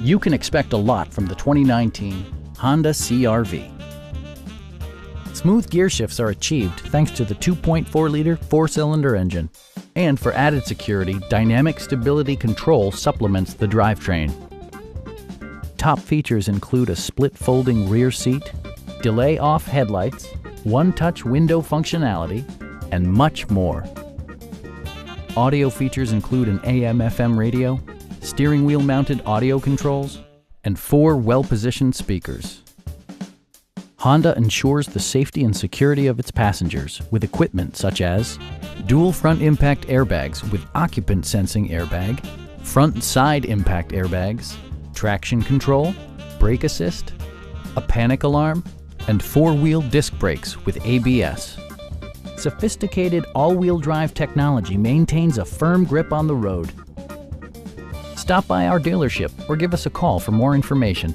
You can expect a lot from the 2019 Honda CR-V. Smooth gear shifts are achieved thanks to the 2.4-liter four-cylinder engine. And for added security, dynamic stability control supplements the drivetrain. Top features include a split folding rear seat, delay-off headlights, one-touch window functionality, and much more. Audio features include an AM/FM radio, steering wheel mounted audio controls, and 4 well-positioned speakers. Honda ensures the safety and security of its passengers with equipment such as dual front impact airbags with occupant sensing airbag, front and side impact airbags, traction control, brake assist, a panic alarm, and 4-wheel disc brakes with ABS. Sophisticated all-wheel drive technology maintains a firm grip on the road. Stop by our dealership or give us a call for more information.